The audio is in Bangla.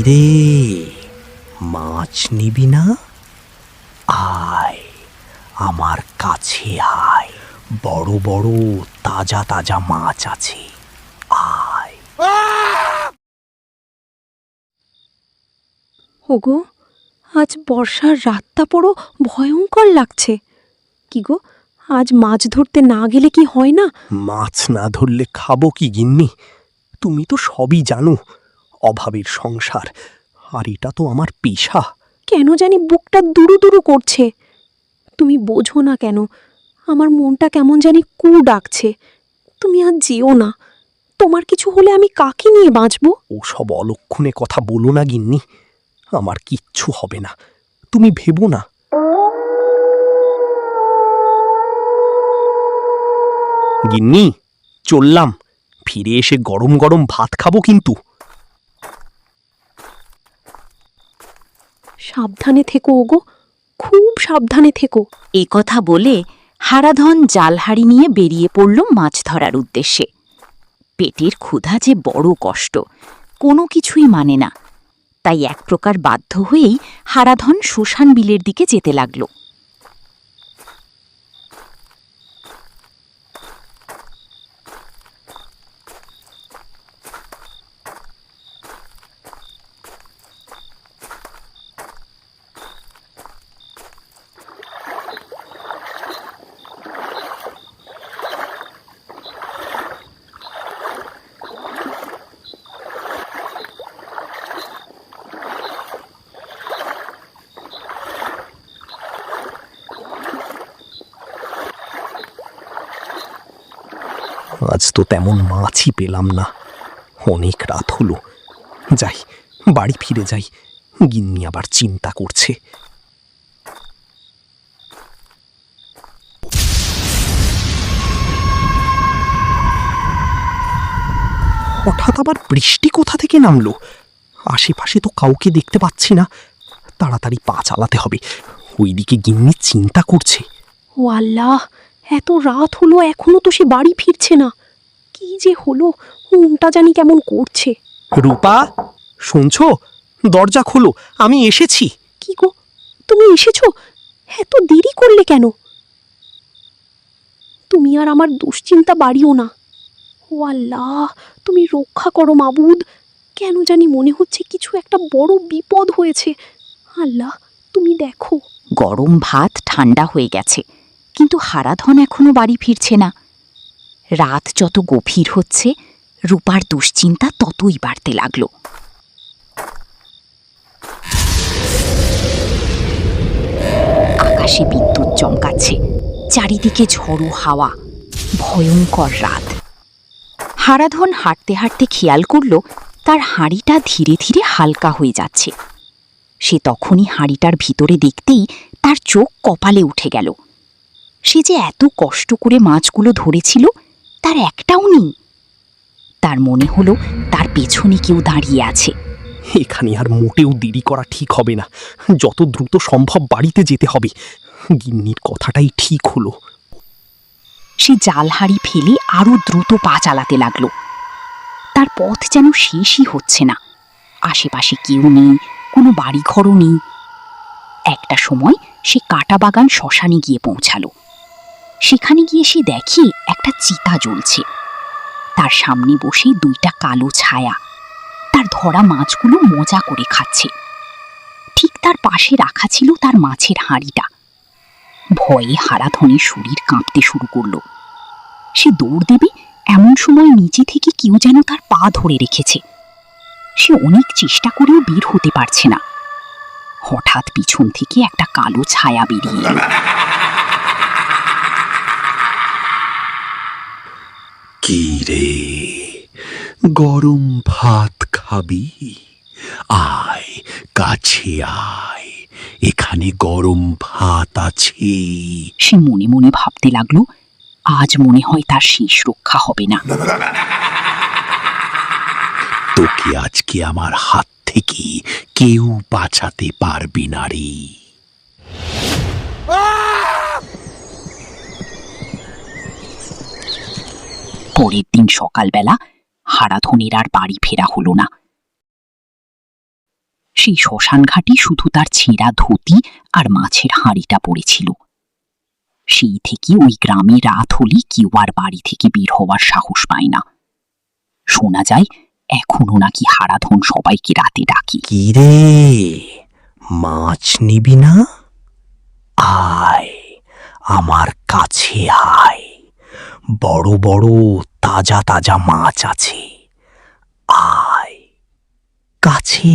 রে, মাছ নিবি না? আয়, আমার কাছে আয়, বড় বড় তাজা তাজা মাছ আছে, আয়। ওগো, আজ বর্ষার রাতটা বড় ভয়ঙ্কর লাগছে। কি গো, আজ মাছ ধরতে না গেলে কি হয় না? মাছ না ধরলে খাবো কি গিন্নি? তুমি তো সবই জানো, অভাবের সংসার, আর এটা তো আমার পেশা। কেন জানি বুকটা দুরু দুরু করছে। তুমি বোঝো না কেন, আমার মনটা কেমন জানি কু ডাকছে। তুমি আজ যেও না, তোমার কিছু হলে আমি কাকে নিয়ে বাঁচব? ওসব অলক্ষণে কথা বলো না গিন্নি, আমার কিচ্ছু হবে না, তুমি ভেবো না। গিন্নি, চললাম, ফিরে এসে গরম গরম ভাত খাবো কিন্তু। সাবধানে থেকো ওগো, খুব সাবধানে থেকো। এই কথা বলে হারাধন জালহাড়ি নিয়ে বেরিয়ে পড়ল মাছ ধরার উদ্দেশ্যে। পেটের ক্ষুধা যে বড় কষ্ট, কোনো কিছুই মানে না। তাই এক প্রকার বাধ্য হয়েই হারাধন শ্মশান বিলের দিকে যেতে লাগল। আজ তো তেমন মাছই পেলাম না, অনেক রাত হলো। যাই, বাড়ি ফিরে যাই, গিন্নি আবার চিন্তা করছে। হঠাৎ আবার বৃষ্টি কোথা থেকে নামলো? আশেপাশে তো কাউকে দেখতে পাচ্ছি না, তাড়াতাড়ি পা চালাতে হবে। ওইদিকে গিন্নি চিন্তা করছে। ও আল্লাহ, এত রাত হলো এখনো তো সে বাড়ি ফিরছে না। কি যে হলো, মনটা জানি কেমন করছে। রূপা, শুনছো? দরজা খোলো, আমি এসেছি। কি গো, তুমি এসেছো? এত দেরি করলে কেন? তুমি আর আমার দুশ্চিন্তা বাড়িও না। ও আল্লাহ, তুমি রক্ষা করো মাবুদ। কেন জানি মনে হচ্ছে কিছু একটা বড় বিপদ হয়েছে। আল্লাহ, তুমি দেখো। গরম ভাত ঠান্ডা হয়ে গেছে, কিন্তু হারাধন এখনো বাড়ি ফিরছে না। রাত যত গভীর হচ্ছে, রূপার দুশ্চিন্তা ততই বাড়তে লাগল। আকাশে বিদ্যুৎ চমকাচ্ছে, চারিদিকে ঝড়ো হাওয়া, ভয়ঙ্কর রাত। হারাধন হাঁটতে হাঁটতে খেয়াল করল তার হাঁড়িটা ধীরে ধীরে হালকা হয়ে যাচ্ছে। সে তখনই হাঁড়িটার ভিতরে দেখতেই তার চোখ কপালে উঠে গেল। সে যে এত কষ্ট করে মাছগুলো ধরেছিল, তার একটাও নেই। তার মনে হলো তার পেছনে কেউ দাঁড়িয়ে আছে। এখানে আর মোটেও দেরি করা ঠিক হবে না, যত দ্রুত সম্ভব বাড়িতে যেতে হবে। গিন্নির কথাটাই ঠিক হলো। সে জালহাড়ি ফেলে আরো দ্রুত পা চালাতে লাগলো। তার পথ যেন শেষই হচ্ছে না। আশেপাশে কেউ নেই, কোনো বাড়িঘরও নেই। একটা সময় সে কাটা বাগান শ্মশানে গিয়ে পৌঁছালো। সেখানে গিয়ে সে দেখে একটা চিতা জ্বলছে। তার সামনে বসে দুইটা কালো ছায়া তার ধরা মাছগুলো মজা করে খাচ্ছে। ঠিক তার পাশে রাখা ছিল তার মাছের হাঁড়িটা। ভয়ে হারাধনের শরীর কাঁপতে শুরু করলো। সে দৌড় দেবে এমন সময় নিচে থেকে কেউ যেন তার পা ধরে রেখেছে। সে অনেক চেষ্টা করেও বের হতে পারছে না। হঠাৎ পিছন থেকে একটা কালো ছায়া বেরিয়ে এলো। কি রে, গরম ভাত খাবি? আয়, কাছে আয়, এখানে গরম ভাত আছে। সে মনে মনে ভাবতে লাগলো, আজ মনে হয় তার শেষ রক্ষা হবে না। তোকে আজকে আমার হাত থেকে কেউ বাঁচাতে পারবে না রে। পরের দিন সকালবেলা হারাধনের আর বাড়ি ফেরা হলো না। সেই শ্মশান ঘাটে শুধু তার ছেঁড়া ধুতি আর মাছের হাঁড়িটা পড়েছিল। সেই থেকে ওই গ্রামে রাত হলে কেউ আর বাড়ি থেকে বের হওয়ার সাহস পায় না। শোনা যায় এখনো নাকি হারাধন সবাইকে রাতে ডাকে। কি রে, মাছ নিবি না? আয়, আমার কাছে আয়, বড় বড় তাজা তাজা মাছ আছে, আয় কাছে